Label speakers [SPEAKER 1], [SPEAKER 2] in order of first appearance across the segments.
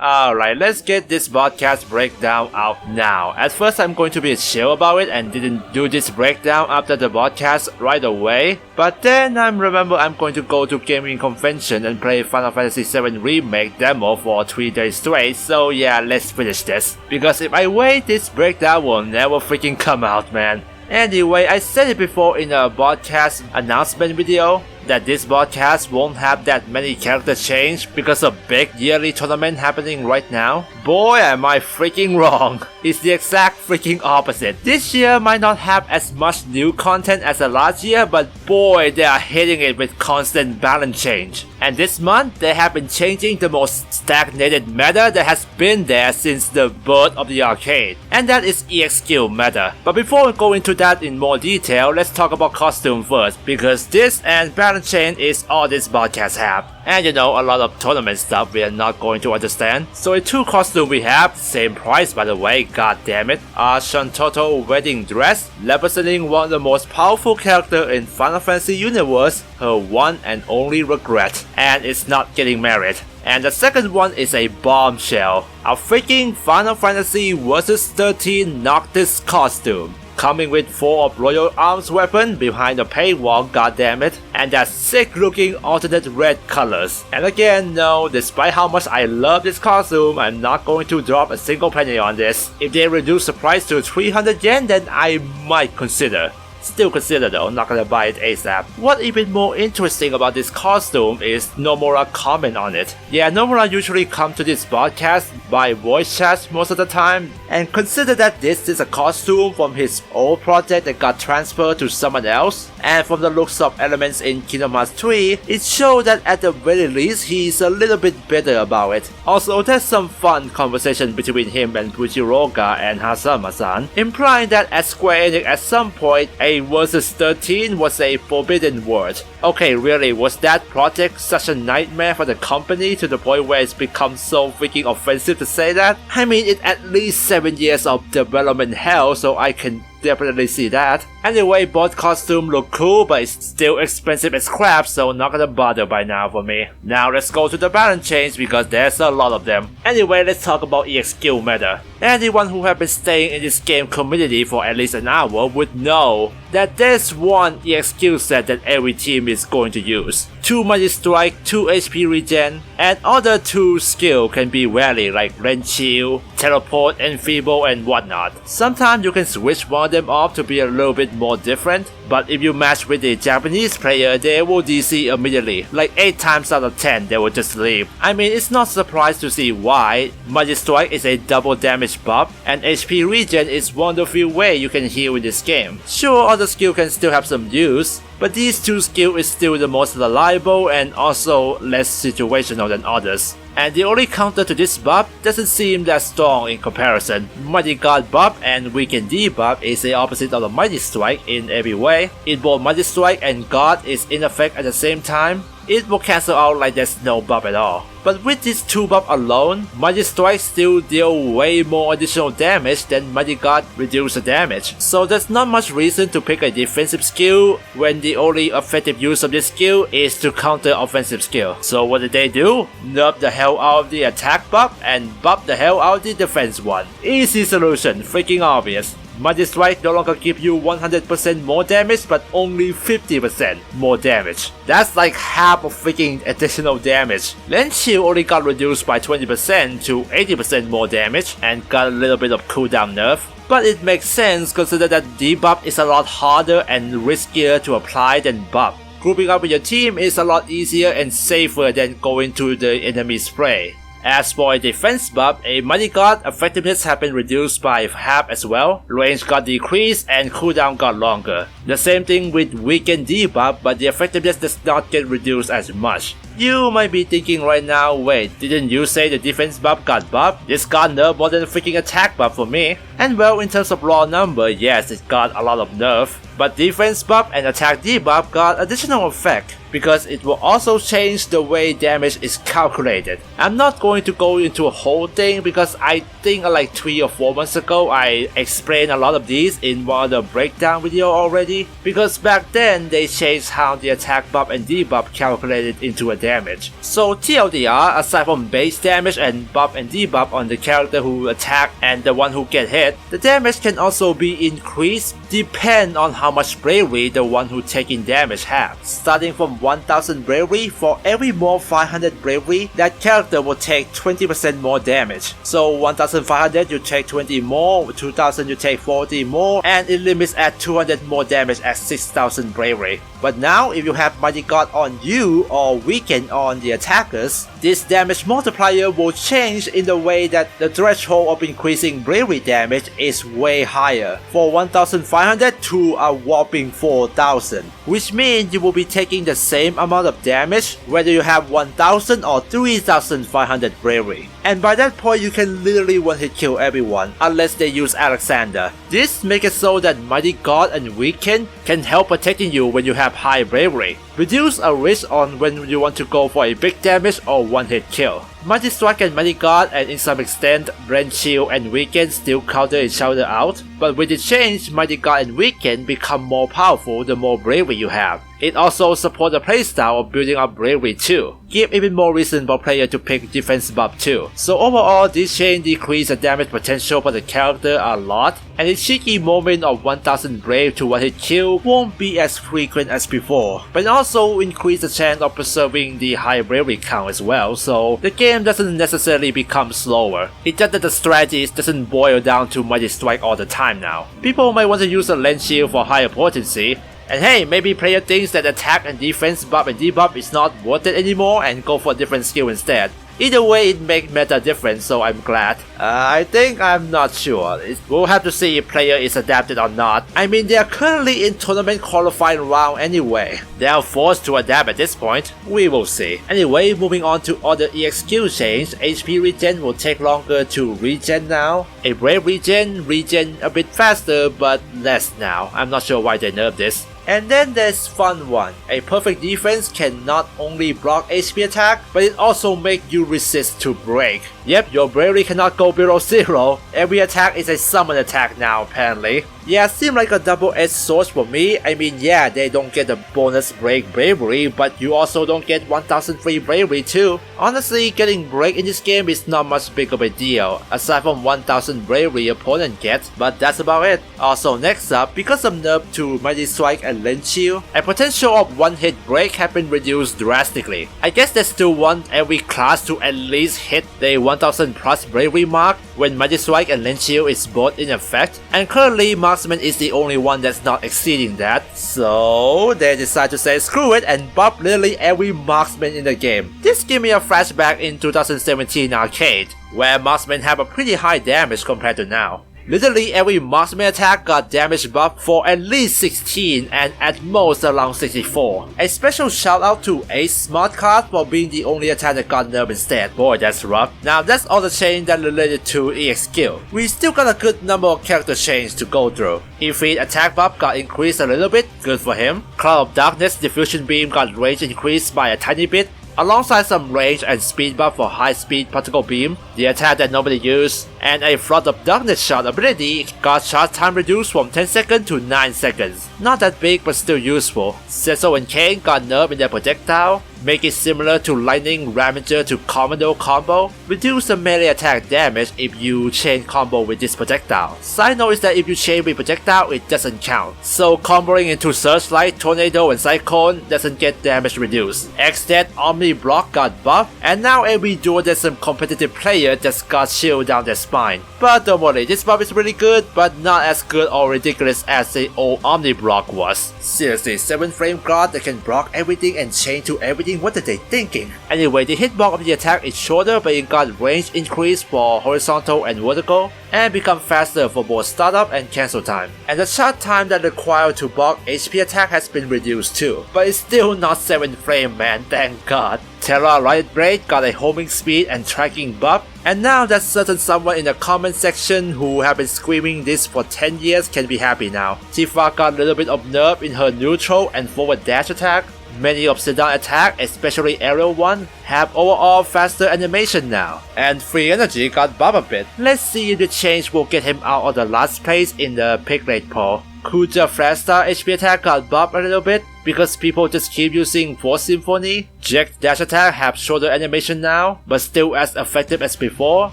[SPEAKER 1] Alright, let's get this podcast breakdown out now. At first I'm going to be chill about it and didn't do this breakdown after the podcast right away. But then I remember I'm going to go to gaming convention and play Final Fantasy VII Remake demo for 3 days straight, so yeah, let's finish this. Because if I wait, this breakdown will never freaking come out, man. Anyway, I said it before in a podcast announcement video that this podcast won't have that many character change because of big yearly tournament happening right now. Boy, am I freaking wrong. It's the exact freaking opposite. This year might not have as much new content as the last year, but boy, they are hitting it with constant balance change. And this month, they have been changing the most stagnated meta that has been there since the birth of the arcade. And that is EX skill meta. But before we go into that in more detail, let's talk about costume first, because this and balance change is all this podcast have. And you know, a lot of tournament stuff we are not going to understand. So the 2 costumes we have, same price by the way, god damn it, are Shantoto wedding dress, representing one of the most powerful characters in Final Fantasy universe, her one and only regret, and it's not getting married. And the second one is a bombshell, a freaking Final Fantasy vs 13 Noctis costume, coming with 4 of Royal Arms weapon behind the paywall, goddammit, and that sick looking alternate red colors. And again, no, despite how much I love this costume, I'm not going to drop a single penny on this. If they reduce the price to 300 yen, then I might consider. Still consider though, not gonna buy it ASAP. What even more interesting about this costume is Nomura comment on it. Yeah, Nomura usually come to this podcast by voice chat most of the time, and consider that this is a costume from his old project that got transferred to someone else, and from the looks of elements in Kingdom Hearts 3, it shows that at the very least he's a little bit bitter about it. Also, there's some fun conversation between him and Fujiroga and Hasama-san, implying that at Square Enix at some point a versus 13 was a forbidden word. Okay, really, was that project such a nightmare for the company to the point where it's become so freaking offensive to say that? I mean, it's at least 7 years of development hell, so I can definitely see that. Anyway, both costumes look cool, but it's still expensive as crap, so not gonna bother by now for me. Now let's go to the balance change because there's a lot of them. Anyway, let's talk about EX skill meta. Anyone who has been staying in this game community for at least an hour would know that there's one EX skill set that every team is going to use. 2 Mighty Strike, 2 HP regen, and other 2 skill can be rarely like Ren Chill, Teleport, Enfeeble, and whatnot. Sometimes you can switch one of them off to be a little bit more different, but if you match with a Japanese player, they will DC immediately. Like 8 times out of 10, they will just leave. I mean, it's not surprised to see why. Mighty Strike is a double damage buff, and HP regen is one of the few ways you can heal in this game. Sure, other skill can still have some use, but these 2 skills is still the most reliable and also less situational than others. And the only counter to this buff doesn't seem that strong in comparison. Mighty God buff and Weaken D buff is the opposite of the Mighty Strike in every way. In both Mighty Strike and God is in effect at the same time, it will cancel out like there's no buff at all. But with these 2 buffs alone, Mighty Strike still deal way more additional damage than Mighty God reduce the damage. So there's not much reason to pick a defensive skill when the only effective use of this skill is to counter offensive skill. So what did they do? Nerf the hell out of the attack buff and buff the hell out of the defense one. Easy solution, freaking obvious. Mighty Strike no longer give you 100% more damage but only 50% more damage. That's like half of freaking additional damage. Ren Chill only got reduced by 20% to 80% more damage and got a little bit of cooldown nerf. But it makes sense considering that debuff is a lot harder and riskier to apply than buff. Grouping up with your team is a lot easier and safer than going to the enemy spray. As for a defense buff, a Mighty God effectiveness has been reduced by half as well, range got decreased and cooldown got longer. The same thing with Weaken debuff, but the effectiveness does not get reduced as much. You might be thinking right now, wait, didn't you say the defense buff got buffed? This got nerf more than the freaking attack buff for me. And well, in terms of raw number, yes, it got a lot of nerf, but defense buff and attack debuff got additional effect. because it will also change the way damage is calculated. I'm not going to go into a whole thing because I think like 3 or 4 months ago I explained a lot of these in one of the breakdown video already, because back then they changed how the attack buff and debuff calculated into a damage. So TLDR, aside from base damage and buff and debuff on the character who attack and the one who get hit, the damage can also be increased depend on how much bravery the one who taking damage have. Starting from 1000 bravery, for every more 500 bravery, that character will take 20% more damage. So 1500 you take 20 more, 2000 you take 40 more, and it limits at 200 more damage at 6000 bravery. But now if you have Mighty God on you or weaken on the attackers, this damage multiplier will change in the way that the threshold of increasing bravery damage is way higher, for 1500 to a whopping 4000, which means you will be taking the same amount of damage whether you have 1000 or 3500 bravery. And by that point you can literally one-hit kill everyone unless they use Alexander. This makes it so that Mighty God and Weaken can help protecting you when you have high bravery. Reduce a risk on when you want to go for a big damage or one-hit kill. Mighty Strike and Mighty God, and in some extent Brand Shield and Weaken still counter each other out, but with the change, Mighty God and Weaken become more powerful the more bravery you have. It also supports the playstyle of building up bravery too, give even more reason for player to pick defense buff too. So overall, this change decrease the damage potential for the character a lot, and the cheeky moment of 1000 brave to one hit kill won't be as frequent as before, but it also increase the chance of preserving the high bravery count as well, so the game doesn't necessarily become slower. It's just that the strategy doesn't boil down to Mighty Strike all the time now. People might want to use a lens shield for higher potency, and hey, maybe player thinks that attack and defense buff and debuff is not worth it anymore and go for a different skill instead. Either way, it makes meta difference, so I'm glad. I'm not sure. We'll have to see if player is adapted or not. I mean, they are currently in tournament qualifying round anyway. They are forced to adapt at this point. We will see. Anyway, moving on to other EXQ change, HP regen will take longer to regen now. A brave regen a bit faster but less now. I'm not sure why they nerfed this. And then there's fun one. A perfect defense can not only block HP attack, but it also makes you resist to break. Yep, your bravery cannot go below 0. Every attack is a summon attack now apparently. Yeah, seems like a double-edged sword for me. I mean, yeah, they don't get the bonus break bravery, but you also don't get 1000 free bravery too. Honestly, getting break in this game is not much big of a deal, aside from 1000 bravery opponent gets, but that's about it. Also next up, because of nerf to Mighty Strike and Lens Shield, a potential of one-hit break have been reduced drastically. I guess they still want every class to at least hit the 1000 plus bravery mark when Mighty Strike and Lens Shield is both in effect, and currently Marksman is the only one that's not exceeding that, so they decide to say screw it and buff literally every Marksman in the game. This gives me a flashback in 2017 arcade, where Marksman have a pretty high damage compared to now. Literally every Marksman attack got damage buff for at least 16 and at most around 64. A special shout out to Ace Smart Card for being the only attack that got nerfed instead. Boy, that's rough. Now that's all the change that related to EXQ. We still got a good number of character change to go through. Ifrit attack buff got increased a little bit, good for him. Cloud of Darkness diffusion beam got range increased by a tiny bit, alongside some range and speed buff for high speed particle beam, the attack that nobody used, and a Flood of Darkness shot ability got shot time reduced from 10 seconds to 9 seconds. Not that big but still useful. Cecil and Kane got nerfed in their projectile, make it similar to Lightning Ravager to Commando combo, reduce the melee attack damage if you chain combo with this projectile. Side note is that if you chain with projectile, it doesn't count. So comboing into Searchlight, Tornado and Cyclone doesn't get damage reduced. X-Dead Omni Block got buffed, and now every duel there's some competitive player just got shield down their spine. But don't worry, this buff is really good, but not as good or ridiculous as the old Omni Block was. Seriously, 7 frame guard that can block everything and chain to everything, what are they thinking? Anyway, the hitbox of the attack is shorter, but it got range increase for horizontal and vertical, and become faster for both startup and cancel time. And the shot time that required to block HP attack has been reduced too, but it's still not 7 frame man, thank god. Terra Riot Blade got a homing speed and tracking buff, and now that certain someone in the comment section who have been screaming this for 10 years can be happy now. Tifa got a little bit of nerf in her neutral and forward dash attack. Many of Sedan attacks, especially aerial one, have overall faster animation now, and free energy got buffed a bit. Let's see if the change will get him out of the last place in the pick rate poll. Kuja Flash Star HP attack got buffed a little bit because people just keep using Force Symphony. Jack Dash attack have shorter animation now, but still as effective as before.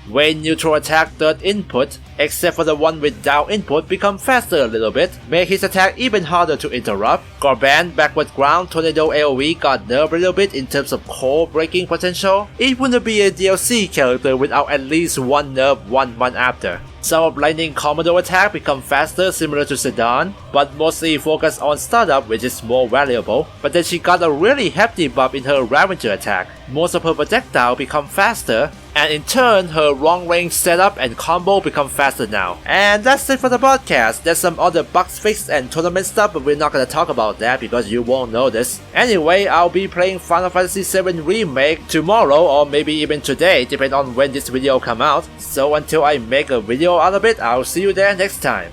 [SPEAKER 1] Wayne neutral attack third input, except for the one with down input, become faster a little bit, make his attack even harder to interrupt. Gorban backward ground tornado AoE got nerfed a little bit in terms of core breaking potential. It wouldn't be a DLC character without at least one nerf 1 month after. Some of Lightning Commodore attack become faster similar to Sedan, but mostly focus on startup, which is more valuable. But then she got a really hefty buff in her Ravager attack. Most of her projectile become faster, and in turn her long range setup and combo become faster now. And that's it for the podcast. There's some other bugs fixed and tournament stuff, but we're not gonna talk about that because you won't notice. Anyway, I'll be playing Final Fantasy VII Remake tomorrow or maybe even today, depending on when this video come out. So until I make a video out of it, I'll see you there next time.